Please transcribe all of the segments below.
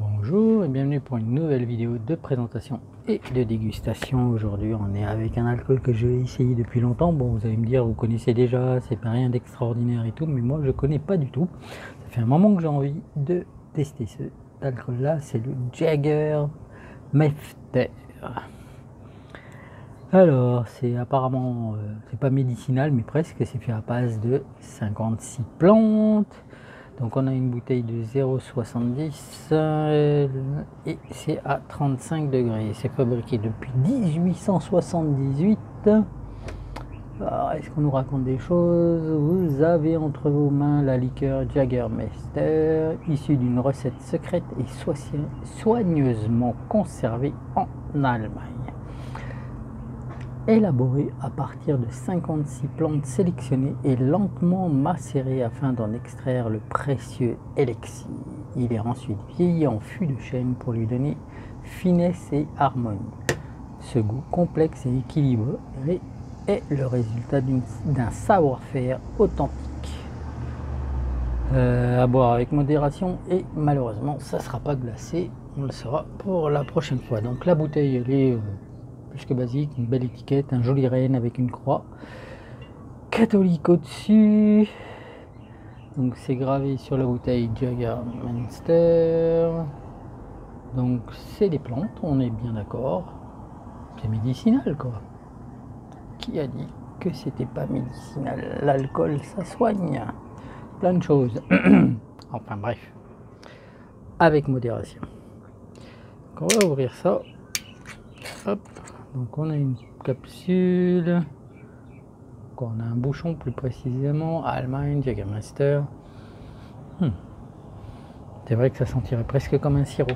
Bonjour et bienvenue pour une nouvelle vidéo de présentation et de dégustation. Aujourd'hui on est avec un alcool que j'ai essayé depuis longtemps. Bon, vous allez me dire, vous connaissez déjà, c'est pas rien d'extraordinaire et tout, mais moi je connais pas du tout. Ça fait un moment que j'ai envie de tester cet alcool là, c'est le Jagger Mefter. Alors c'est apparemment, c'est pas médicinal mais presque, c'est fait à base de 56 plantes. Donc on a une bouteille de 0,70 et c'est à 35 degrés. C'est fabriqué depuis 1878. Alors, est-ce qu'on nous raconte des choses? Vous avez entre vos mains la liqueur Jägermeister, issue d'une recette secrète et soigneusement conservée en Allemagne. Élaboré à partir de 56 plantes sélectionnées et lentement macérées afin d'en extraire le précieux élixir. Il est ensuite vieilli en fût de chêne pour lui donner finesse et harmonie. Ce goût complexe et équilibré est le résultat d'un savoir-faire authentique. À boire avec modération et malheureusement ça ne sera pas glacé, on le saura pour la prochaine fois. Donc la bouteille elle est plus que basique, une belle étiquette, un joli renne avec une croix catholique au-dessus. Donc c'est gravé sur la bouteille Jägermeister. Donc c'est des plantes, on est bien d'accord. C'est médicinal quoi. Qui a dit que c'était pas médicinal? L'alcool ça soigne plein de choses. Enfin bref, avec modération. Donc, on va ouvrir ça. Hop. Donc on a une capsule, on a un bouchon plus précisément, Allemagne, Jägermeister. C'est vrai que ça sentirait presque comme un sirop.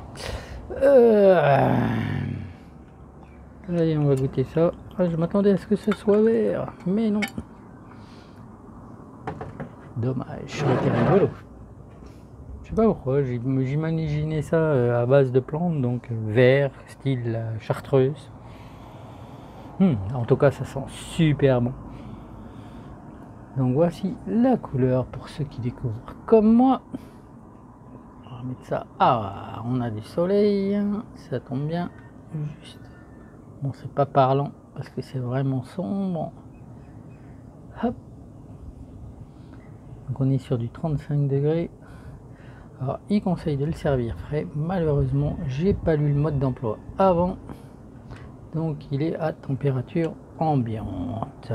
Allez, on va goûter ça. Ah, je m'attendais à ce que ce soit vert, mais non. Dommage, ça aurait été rigolo. Je sais pas pourquoi, j'imaginais ça à base de plantes, donc vert, style chartreuse. En tout cas ça sent super bon. Donc voici la couleur pour ceux qui découvrent comme moi. On va mettre ça. Ah, on a du soleil, ça tombe bien. Juste. Bon, c'est pas parlant parce que c'est vraiment sombre. Hop. Donc on est sur du 35 degrés. Alors il conseille de le servir frais. Malheureusement j'ai pas lu le mode d'emploi avant. Donc il est à température ambiante.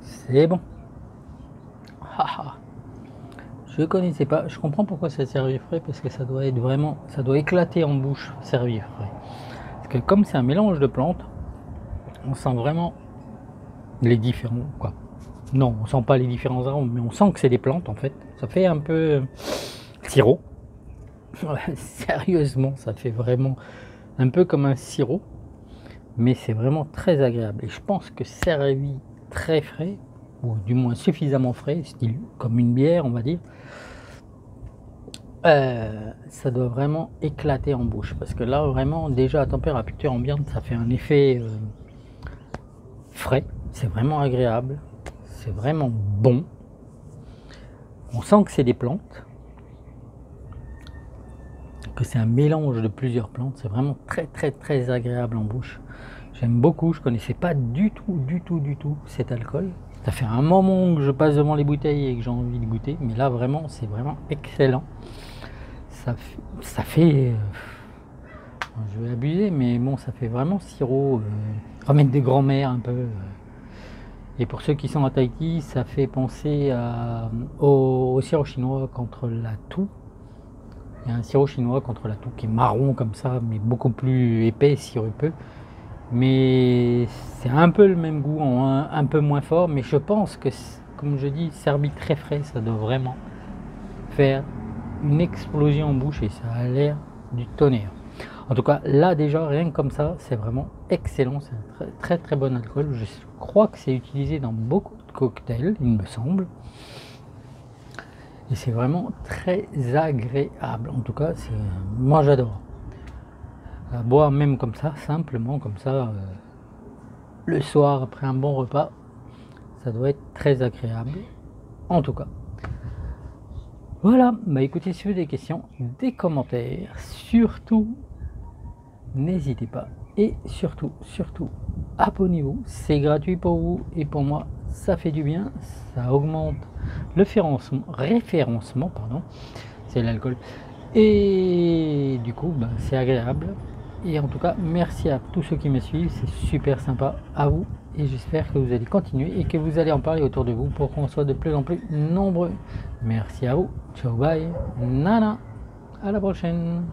C'est bon. Je connaissais pas. Je comprends pourquoi ça servi frais parce que ça doit être vraiment, ça doit éclater en bouche servi frais. Parce que comme c'est un mélange de plantes, on sent vraiment les différents quoi. Non, on sent pas les différents arômes, mais on sent que c'est des plantes en fait. Ça fait un peu sirop. Sérieusement, ça fait vraiment un peu comme un sirop, mais c'est vraiment très agréable. Et je pense que servi très frais, ou du moins suffisamment frais, style comme une bière, on va dire, ça doit vraiment éclater en bouche. Parce que là, vraiment, déjà à température ambiante, ça fait un effet frais. C'est vraiment agréable. C'est vraiment bon. On sent que c'est des plantes, que c'est un mélange de plusieurs plantes. C'est vraiment très agréable en bouche. J'aime beaucoup. Je connaissais pas du tout cet alcool. Ça fait un moment que je passe devant les bouteilles et que j'ai envie de goûter, mais là vraiment c'est vraiment excellent. Ça fait je vais abuser, mais bon, ça fait vraiment sirop, remède de grand-mère un peu. Et pour ceux qui sont à Tahiti, ça fait penser au sirop chinois contre la toux. Il y a un sirop chinois contre la toux qui est marron comme ça, mais beaucoup plus épais, sirupeux. Mais c'est un peu le même goût, un peu moins fort. Mais je pense que, comme je dis, servi très frais, ça doit vraiment faire une explosion en bouche et ça a l'air du tonnerre. En tout cas, là déjà, rien que comme ça, c'est vraiment excellent. C'est un très bon alcool. Je crois que c'est utilisé dans beaucoup de cocktails, il me semble. Et c'est vraiment très agréable. En tout cas, moi j'adore. À boire même comme ça, simplement comme ça, le soir après un bon repas. Ça doit être très agréable, en tout cas. Voilà, bah écoutez, si vous avez des questions, des commentaires, surtout, n'hésitez pas. Et surtout, abonnez-vous, c'est gratuit pour vous et pour moi, ça fait du bien, ça augmente le référencement, pardon, c'est l'alcool. Et du coup, bah, c'est agréable. Et en tout cas, merci à tous ceux qui me suivent, c'est super sympa, à vous. Et j'espère que vous allez continuer et que vous allez en parler autour de vous pour qu'on soit de plus en plus nombreux. Merci à vous, ciao, bye, nana, à la prochaine.